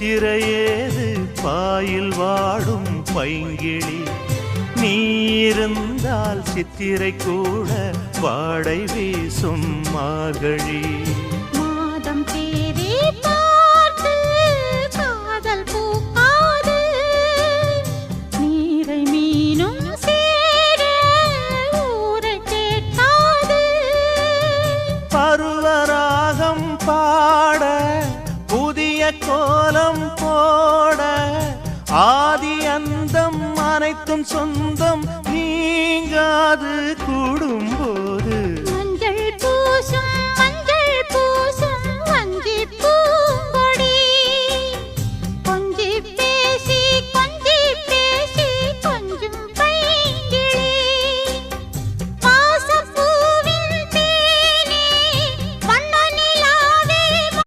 சித்திரையேது boil வாடும் பைங்கிளி நீ இருந்தால் சித்திரை கூட வாடை வீசும் மார்கழி மாதம் தேதி பார்த்து காதல் பூக்காது நீரை மீனும் சேர ஊரை கேட்காது பருவராகம் பாட புதிய கோலம் போட ஆதி அந்தம் அனைத்தும் சொந்தம் நீங்காது கூடும்போது